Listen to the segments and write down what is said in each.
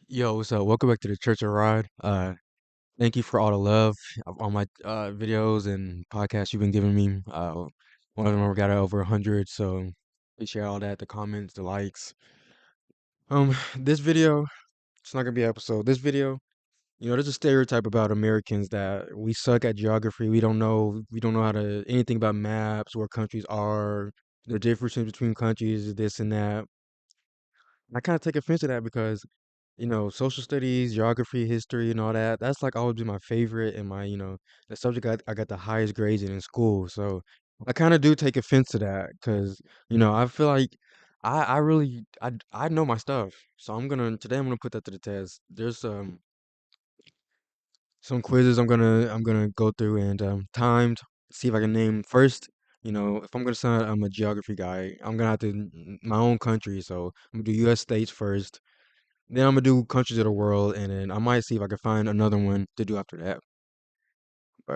Yo, what's up? Welcome back to the Church of Rod. Thank you for all the love of all my videos and podcasts you've been giving me. One of them got over 100, so appreciate all that, the comments, the likes. This video, it's not gonna be an episode. This video, there's a stereotype about Americans that we suck at geography. We don't know how to anything about maps, where countries are, the differences between countries, this and that. I kind of take offense to that because social studies, geography, history, and all that, that's like always been my favorite and the subject I got the highest grades in school. So I kind of do take offense to that because, I feel like I really, I know my stuff. So today I'm gonna put that to the test. There's some quizzes I'm gonna go through and timed, see if I can name first. If I'm gonna say I'm a geography guy, I'm gonna have to my own country. So I'm gonna do U.S. states first, then I'm gonna do countries of the world, and then I might see if I can find another one to do after that.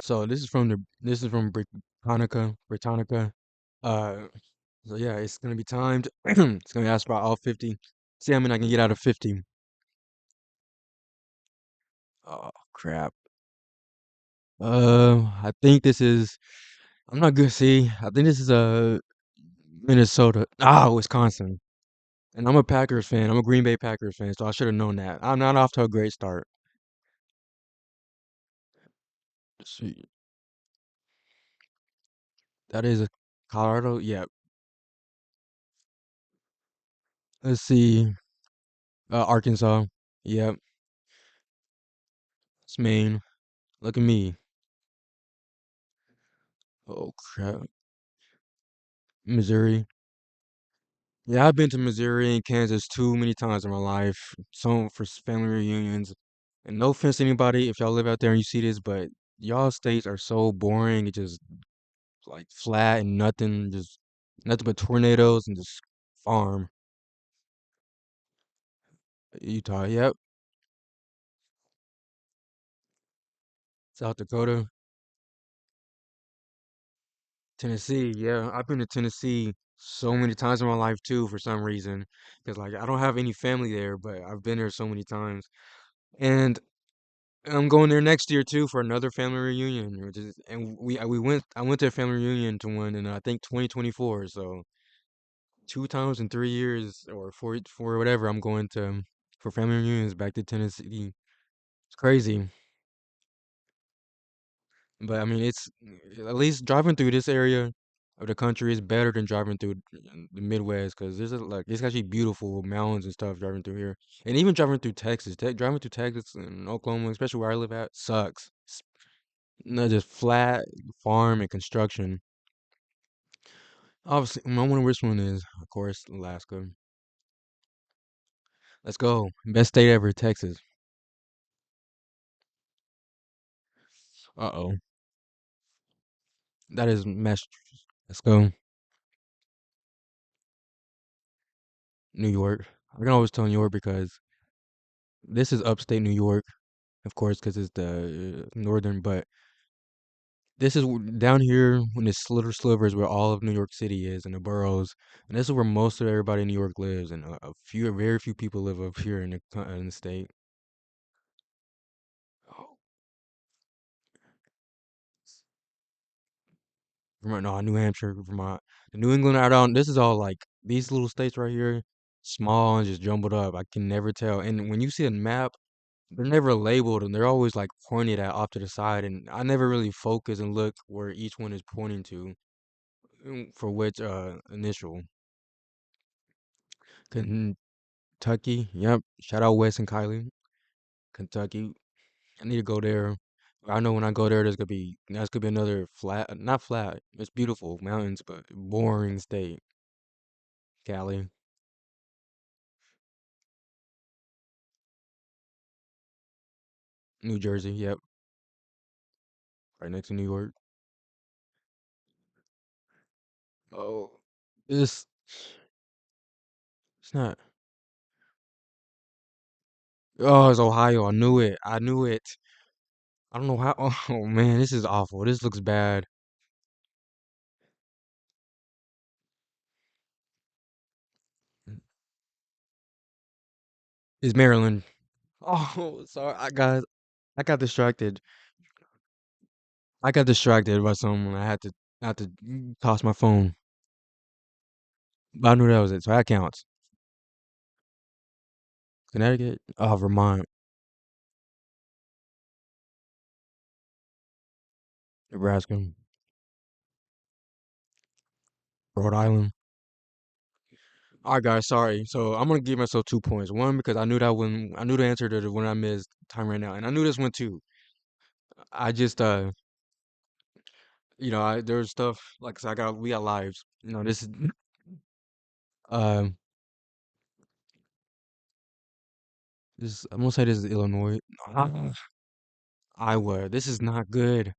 So this is from Britannica. Uh, so yeah, it's gonna be timed. It's gonna ask about all 50. See how many I can get out of 50. Oh crap. I think this is. I'm not good. See, I think this is Minnesota. Wisconsin. And I'm a Packers fan. I'm a Green Bay Packers fan, so I should have known that. I'm not off to a great start. Let's see. That is a Colorado. Yeah. Let's see. Arkansas. Yep. It's Maine. Look at me. Oh crap. Missouri. Yeah, I've been to Missouri and Kansas too many times in my life. Some for family reunions. And no offense to anybody if y'all live out there and you see this, but y'all states are so boring. It's just like flat and just nothing but tornadoes and just farm. Utah. Yep. South Dakota. Tennessee, yeah, I've been to Tennessee so many times in my life too, for some reason, because like I don't have any family there, but I've been there so many times, and I'm going there next year too for another family reunion, and I went to a family reunion to one in I think 2024, so 2 times in 3 years or four whatever, I'm going to for family reunions back to Tennessee. It's crazy. But I mean, it's at least driving through this area of the country is better than driving through the Midwest because like it's actually beautiful mountains and stuff driving through here, and even driving through Texas. Driving through Texas and Oklahoma, especially where I live at, sucks. No, just flat farm and construction. Obviously, I wonder which one is. Of course, Alaska. Let's go. Best state ever, Texas. Uh-oh. That is Massachusetts. Let's go. New York. I can always tell New York because this is upstate New York, of course, because it's the northern. But this is down here when this little sliver is where all of New York City is and the boroughs, and this is where most of everybody in New York lives, and very few people live up here in the state. Oh, Vermont, no, New Hampshire, Vermont, the New England. I don't. This is all like these little states right here, small and just jumbled up. I can never tell. And when you see a map, they're never labeled and they're always like pointed at off to the side, and I never really focus and look where each one is pointing to. For which initial. Kentucky, yep. Shout out Wes and Kylie. Kentucky. I need to go there. I know when I go there, that's gonna be another flat, not flat. It's beautiful mountains, but boring state. Cali, New Jersey, yep, right next to New York. Oh, it's it's not. Oh, it's Ohio. I knew it. I knew it. I don't know how. Oh man, this is awful. This looks bad. It's Maryland. Oh, sorry, I got distracted. I got distracted by someone. I had to toss my phone. But I knew that was it, so that counts. Connecticut, Vermont, Nebraska, Rhode Island. All right, guys, sorry. So I'm gonna give myself 2 points. One because I knew the answer to the one I missed time right now, and I knew this one too. I just there's stuff like I said, we got lives. This is um I'm gonna say this is Illinois. Ah, Iowa. This is not good.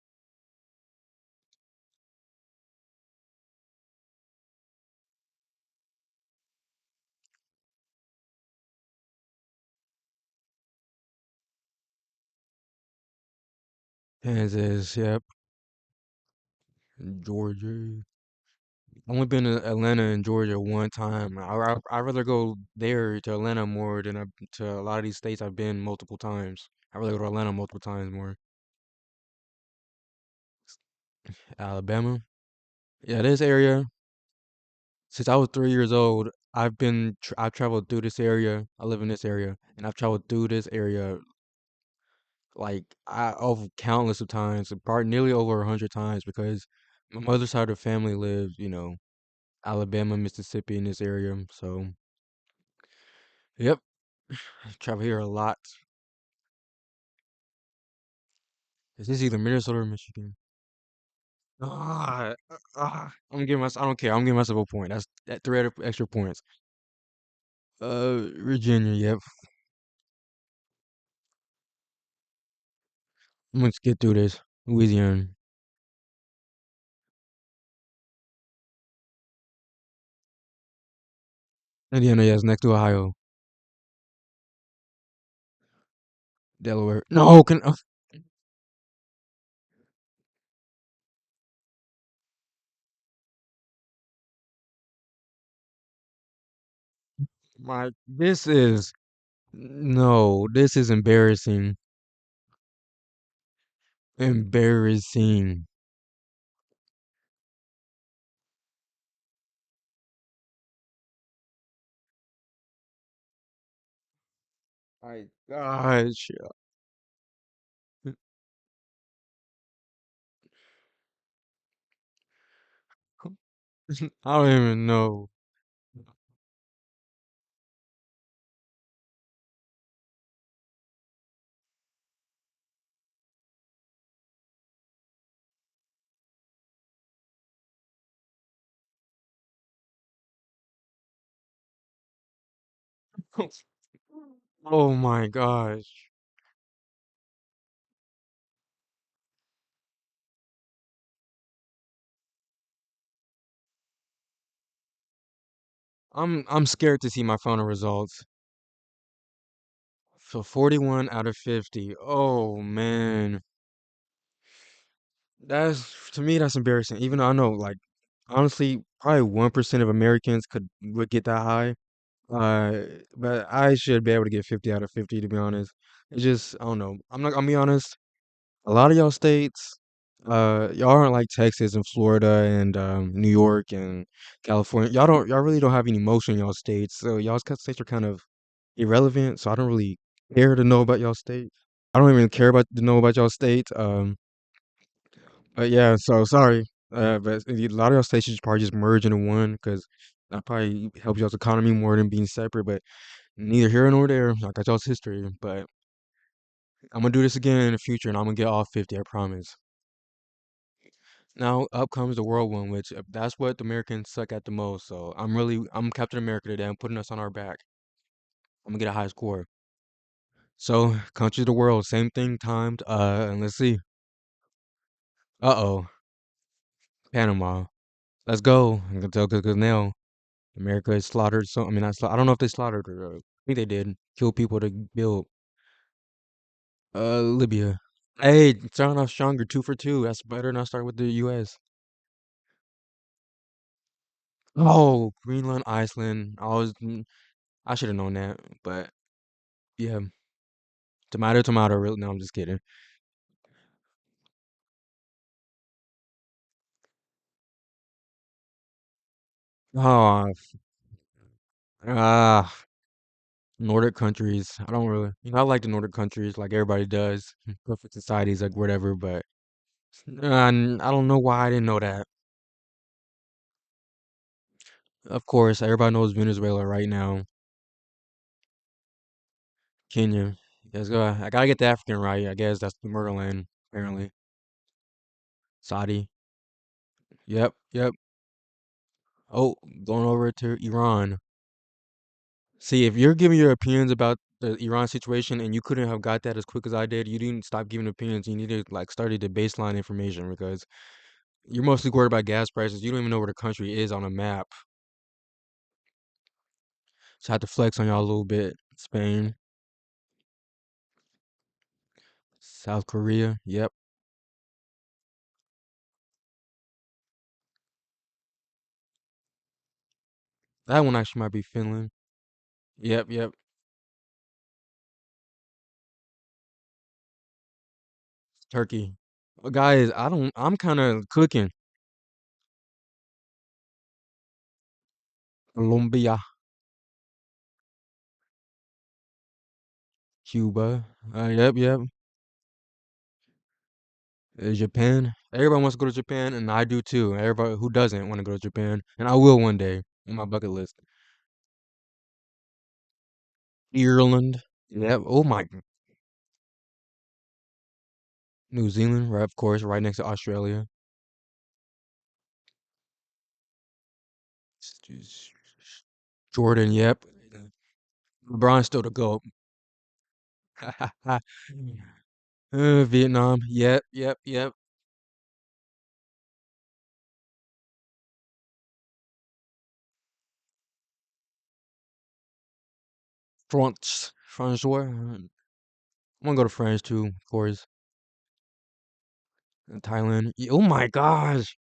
Kansas, yep. Georgia. I've only been to Atlanta and Georgia one time. I'd rather go there to Atlanta more than to a lot of these states I've been multiple times. I'd rather go to Atlanta multiple times more. Alabama. Yeah, this area, since I was 3 years old, I've traveled through this area. I live in this area, and I've traveled through this area like over countless of times, probably nearly over 100 times because my mother's side of the family lives, Alabama, Mississippi in this area. So, yep, travel here a lot. Is this either Minnesota or Michigan? I don't care. I'm giving myself a point. That's that 3 extra points. Virginia. Yep. Let's get through this. Louisiana. Indiana. Yes, next to Ohio. Delaware. No, my. This is no. This is embarrassing. Embarrassing. My gosh. I don't even know. Oh my gosh. I'm scared to see my final results. So 41 out of 50. Oh man. That's to me that's embarrassing. Even though I know like honestly probably 1% of Americans would get that high. Uh but I should be able to get 50 out of 50 to be honest. It's just I don't know. I'm not gonna be honest. A lot of y'all states, y'all aren't like Texas and Florida and New York and California. Y'all really don't have any motion in y'all states. So y'all's states are kind of irrelevant. So I don't really care to know about y'all state. I don't even care about to know about y'all state. But yeah, so sorry. But a lot of y'all states should probably just merge into one because that probably helps y'all's economy more than being separate. But neither here nor there. I got y'all's history. But I'm gonna do this again in the future and I'm gonna get all 50, I promise. Now up comes the world one, which that's what the Americans suck at the most. So I'm Captain America today. I'm putting us on our back. I'm gonna get a high score. So countries of the world, same thing timed. And let's see. Uh-oh, Panama. Let's go. I can tell because now America is slaughtered. So I mean, I don't know if they slaughtered or I think they did kill people to build. Libya. Hey, starting off stronger, 2 for 2. That's better than I start with the U.S. Oh, Greenland, Iceland. I should have known that, but yeah. Tomato, tomato. Really? No, I'm just kidding. Oh, ah, Nordic countries. I don't really, I like the Nordic countries, like everybody does. Perfect societies, like whatever. But I don't know why I didn't know that. Of course, everybody knows Venezuela right now. Kenya. Let's go. I gotta get the African right. I guess that's the murderland, apparently. Saudi. Yep, yep. Oh, going over to Iran. See, if you're giving your opinions about the Iran situation and you couldn't have got that as quick as I did, you didn't stop giving opinions. You need to like study the baseline information because you're mostly worried about gas prices. You don't even know where the country is on a map. So I have to flex on y'all a little bit. Spain, South Korea. Yep. That one actually might be Finland. Yep, yep. Turkey. Guys, I'm kind of cooking. Colombia, Cuba. Yep, yep. Japan. Everybody wants to go to Japan, and I do too. Everybody who doesn't want to go to Japan, and I will one day on my bucket list. Ireland. Yep. Oh my. New Zealand, right? Of course, right next to Australia. Jordan. Yep. LeBron's still the GOAT. Vietnam. Yep. Yep. Yep. France. Francois. I'm gonna go to France too, of course. Thailand. Oh my gosh.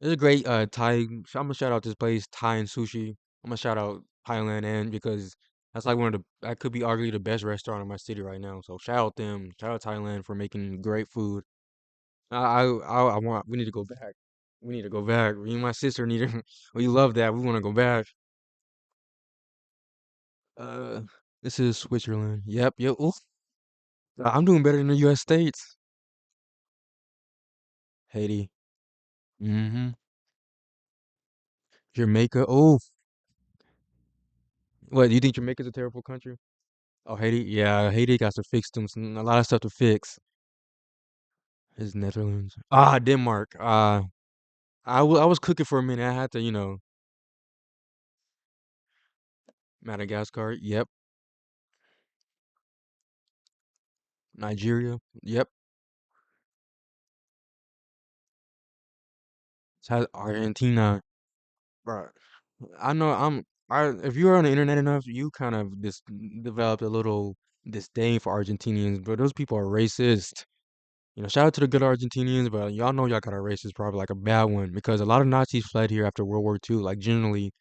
It's a great Thai. I'm gonna shout out this place, Thai and Sushi. I'm gonna shout out Thailand and because that's like one of the that could be arguably the best restaurant in my city right now. So shout out them. Shout out Thailand for making great food. I want we need to go back. We need to go back. Me and my sister need to we love that. We want to go back. Uh this is Switzerland. Yep, yep. Oof. I'm doing better than the US States. Haiti. Mm-hmm. Jamaica. Oh, what, do you think Jamaica's a terrible country? Oh, Haiti. Yeah, Haiti got to fix a lot of stuff to fix. Is Netherlands. Ah, Denmark. I was cooking for a minute. I had to, Madagascar. Yep. Nigeria. Yep. Argentina. Bro, I know if you're on the internet enough, you kind of just developed a little disdain for Argentinians, but those people are racist. Shout out to the good Argentinians, but y'all know y'all got a racist problem, like a bad one, because a lot of Nazis fled here after World War II, like generally,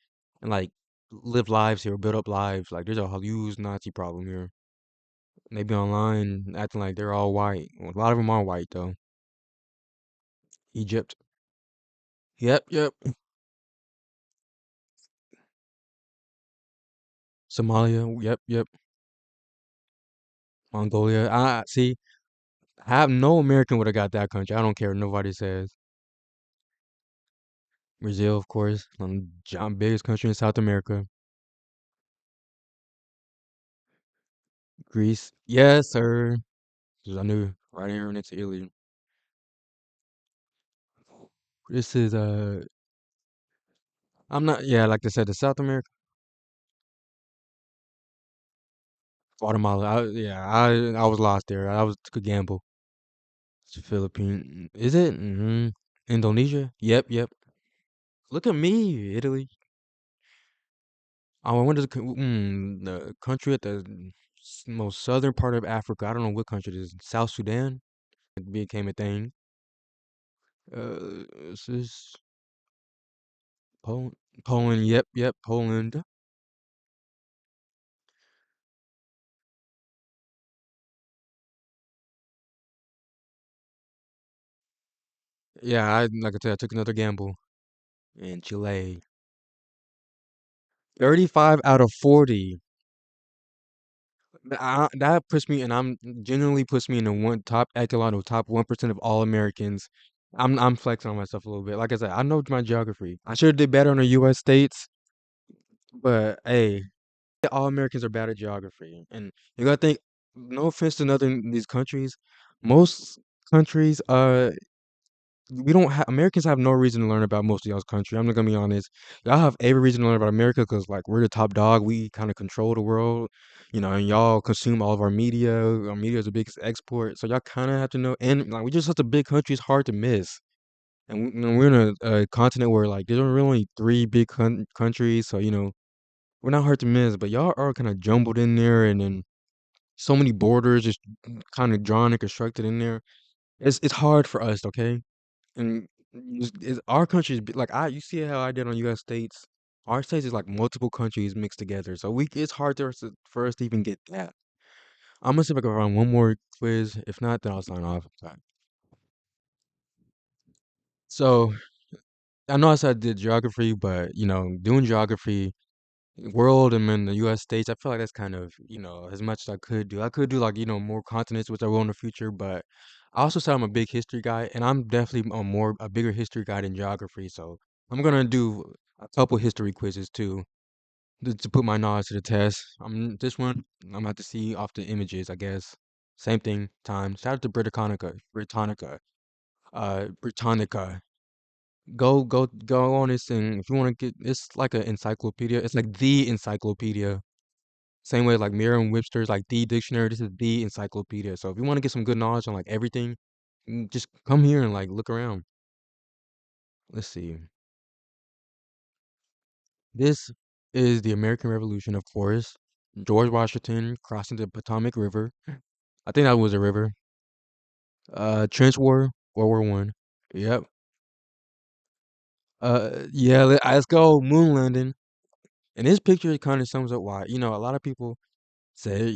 and like live lives here, build up lives. Like there's a huge Nazi problem here. They be online acting like they're all white. Well, a lot of them are white though. Egypt. Yep, yep. Somalia. Yep, yep. Mongolia. I see. Have no American would have got that country. I don't care what nobody says. Brazil, of course, John biggest country in South America. Greece. Yes, sir. 'Cause I knew right here next to Italy. This is I'm not yeah, like I said, the South America, Guatemala. I was lost there. I was took a gamble. It's the Philippines. Is it? Indonesia? Yep, yep. Look at me, Italy. I went to the country at the most southern part of Africa. I don't know what country it is. South Sudan. It became a thing. This is Poland. Poland. Yep, yep. Poland. Yeah, like I said, I took another gamble in Chile. 35 out of 40. That puts me, and I'm genuinely puts me in the one top echelon of top 1% of all Americans. I'm flexing on myself a little bit. Like I said, I know my geography. I should have did better on the U.S. states, but hey, all Americans are bad at geography, and you gotta think. No offense to nothing these countries, most countries, we don't have Americans have no reason to learn about most of y'all's country. I'm not gonna be honest. Y'all have every reason to learn about America because like we're the top dog. We kind of control the world, and y'all consume all of our media. Our media is the biggest export, so y'all kind of have to know. And like we just such a big country, it's hard to miss. And we're in a continent where like there's really only three big countries, so we're not hard to miss. But y'all are kind of jumbled in there, and then so many borders just kind of drawn and constructed in there. It's hard for us, okay? And our country is like you see how I did on U.S. states. Our states is like multiple countries mixed together, so it's hard for us to even get that. I'm gonna see if I can run one more quiz. If not, then I'll sign off. So I know I said I did geography, but doing geography, world and then the U.S. states, I feel like that's kind of as much as I could do. I could do like more continents, which I will in the future, but I also said I'm a big history guy, and I'm definitely a bigger history guy than geography. So I'm gonna do a couple history quizzes too to put my knowledge to the test. This one I'm about to see off the images, I guess. Same thing, time. Shout out to Britannica. Go on this thing if you want to get. It's like an encyclopedia. It's like the encyclopedia. Same way like Merriam-Webster's like the dictionary. This is the encyclopedia. So if you want to get some good knowledge on like everything, just come here and like look around. Let's see. This is the American Revolution, of course. George Washington crossing the Potomac River. I think that was a river. Trench War, World War I. Yep. Yeah. Let's go moon landing. And this picture kind of sums up why. A lot of people say,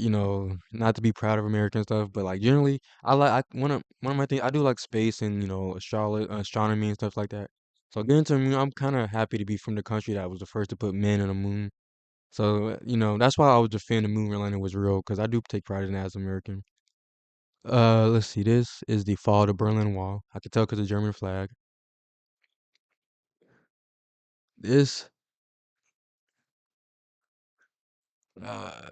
not to be proud of American stuff, but like generally, one of my things I do like space and astronomy and stuff like that. So getting to the moon, I'm kind of happy to be from the country that was the first to put men on the moon. So that's why I was defending the moon landing was real because I do take pride in that as an American. Let's see. This is the fall of the Berlin Wall. I can tell because the German flag. This, uh,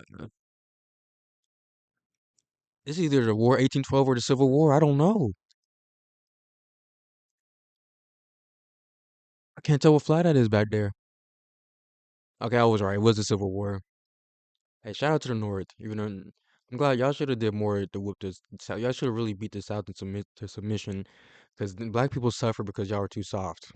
this is either the War 1812 or the Civil War. I don't know. I can't tell what flag that is back there. Okay, I was right. It was the Civil War. Hey, shout out to the North. Even though I'm glad y'all should have did more to whoop this South. Y'all should have really beat the South and submission, because black people suffer because y'all were too soft.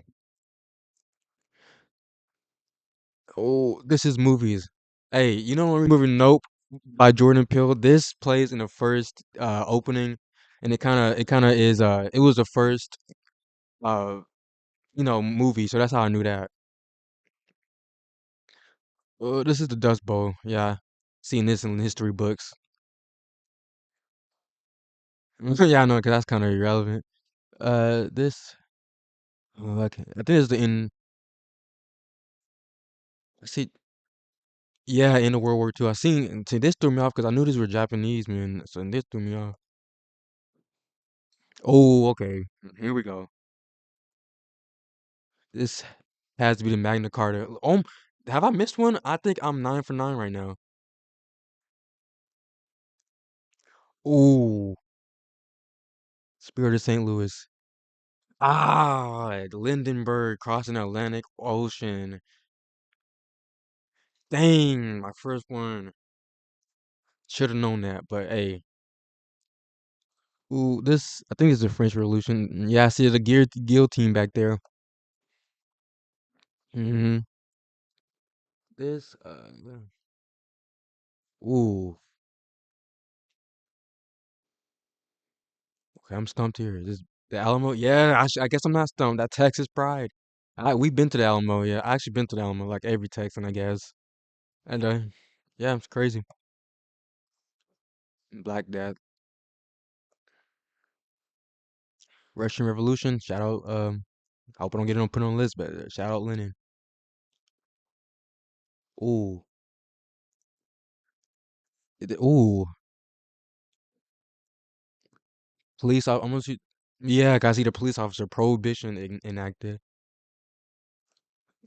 Oh, this is movies. Hey, you know the movie Nope by Jordan Peele? This plays in the first opening, and it kind of is it was the first uh movie, so that's how I knew that. This is the Dust Bowl. Yeah, seen this in history books. Yeah, I know, because that's kind of irrelevant. This okay, I think it's the in. See, yeah, in the World War II. I seen. And see, this threw me off because I knew these were Japanese, man. So this threw me off. Oh, okay. Here we go. This has to be the Magna Carta. Have I missed one? I think I'm 9 for 9 right now. Oh, Spirit of St. Louis. Lindenberg crossing the Atlantic Ocean. Dang, my first one. Should have known that, but hey. Ooh, I think it's the French Revolution. Yeah, I see the guillotine back there. Hmm. This, ooh, okay, I'm stumped here. This the Alamo? Yeah, I guess I'm not stumped. That Texas pride. We've been to the Alamo. Yeah, I actually been to the Alamo, like every Texan, I guess. And yeah, it's crazy. Black Dad. Russian Revolution. Shout out. I hope I don't get it put on the list, but shout out Lenin. Ooh, ooh. I'm gonna see. Yeah, guys, see the police officer prohibition enacted.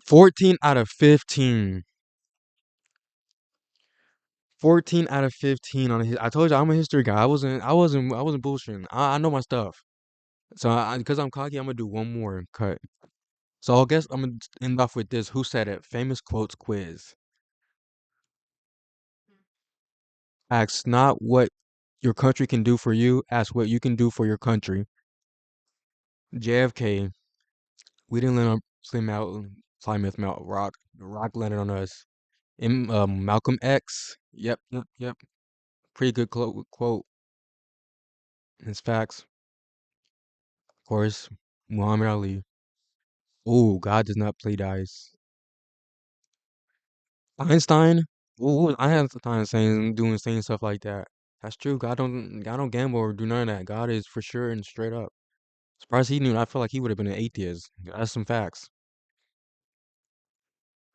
14 out of 15. 14 out of 15 on I told you I'm a history guy. I wasn't bullshitting. I know my stuff. So because I'm cocky, I'm gonna do one more cut. So I guess I'm gonna end off with this. Who said it? Famous quotes quiz. Ask not what your country can do for you. Ask what you can do for your country. JFK. We didn't let him slim out. Plymouth Mount Rock. The Rock landed on us. Malcolm X. Yep, yep, yep. Pretty good quote. His facts. Of course, Muhammad Ali. Oh, God does not play dice. Einstein. Ooh, I had time saying stuff like that. That's true. God don't gamble or do none of that. God is for sure and straight up. Surprised he knew. I feel like he would have been an atheist. That's some facts.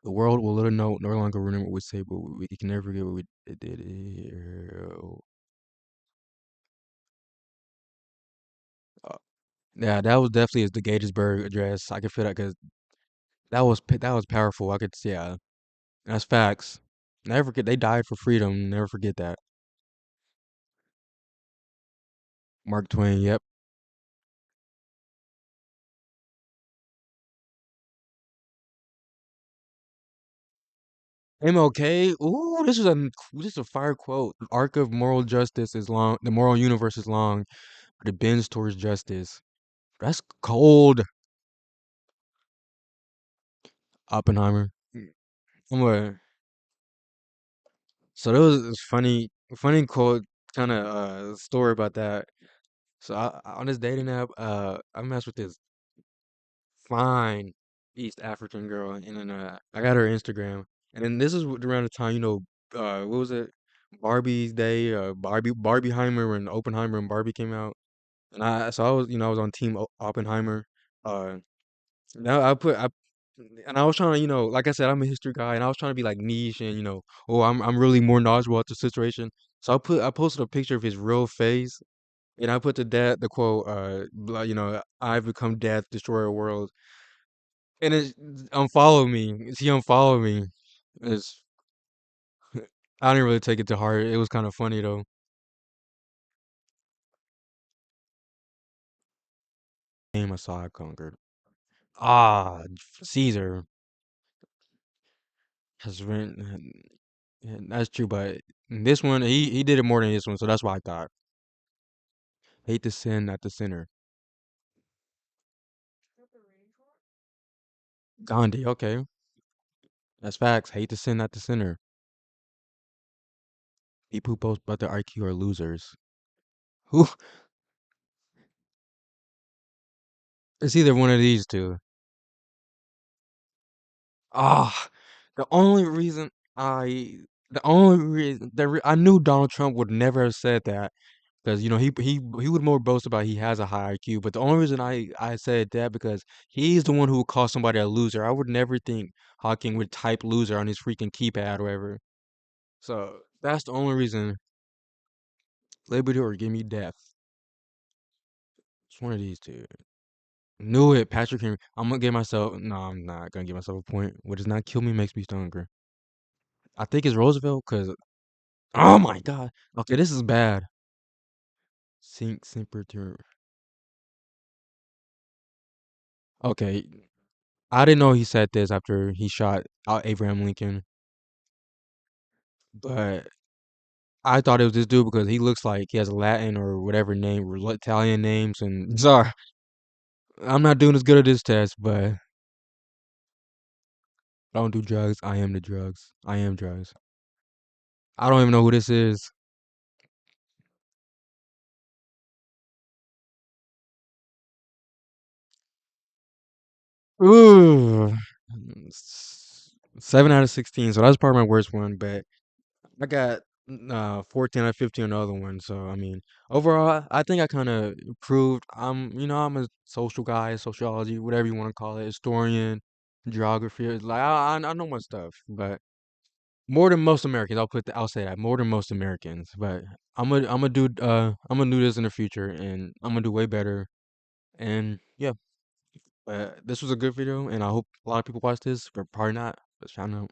The world will little no longer remember what we say, but we can never forget what we did here. Uh, yeah, that was definitely the Gettysburg Address. I can feel that because that was powerful. I could, yeah, that's facts. Never forget they died for freedom. Never forget that. Mark Twain. Yep. MLK. Ooh, this is a fire quote. The arc of moral justice is long. The moral universe is long, but it bends towards justice. That's cold. Oppenheimer. I'm a, so there was this funny quote kind of story about that. So on this dating app, I messed with this fine East African girl, and then I got her Instagram, and then this is around the time what was it? Barbie's day, Barbieheimer when Oppenheimer and Barbie came out, and I was on Team Oppenheimer. Uh, now and I was trying to like I said, I'm a history guy, and I was trying to be like niche and oh I'm really more knowledgeable about the situation. So I posted a picture of his real face, and I put the quote I've become death, destroyer of worlds. And it unfollow me. She unfollowed me. It's I didn't really take it to heart. It was kind of funny though. Name I saw I conquered. Ah, Caesar has been. Yeah, that's true, but this one he did it more than this one, so that's why I thought. Hate the sin at the center. Gandhi, okay, that's facts. Hate the sin at the center. People who boast about their IQ are losers. Who? It's either one of these two. Ah, the only reason I, the only reason I knew Donald Trump would never have said that because he would more boast about he has a high IQ. But the only reason I said that because he's the one who would call somebody a loser. I would never think Hawking would type loser on his freaking keypad or whatever. So that's the only reason. Liberty or give me death. It's one of these two. Knew it, Patrick Henry. I'm gonna give myself. No, I'm not gonna give myself a point. What does not kill me makes me stronger. I think it's Roosevelt because oh my god. Okay, this is bad. Sink Semper Tyrannis. Okay, I didn't know he said this after he shot out Abraham Lincoln, but I thought it was this dude because he looks like he has a Latin or whatever name, or Italian names. And sorry, I'm not doing as good at this test, but I don't do drugs. I am the drugs. I am drugs. I don't even know who this is. Ooh, 7 out of 16. So that's probably my worst one, but I got 14 or 15 on the other one. So I mean, overall, I think I kind of improved. I'm a social guy, sociology, whatever you want to call it, historian, geography. Like I know my stuff, but more than most Americans. I'll say that more than most Americans. But I'm gonna do this in the future, and I'm gonna do way better. And yeah, this was a good video, and I hope a lot of people watch this, but probably not. But shout out.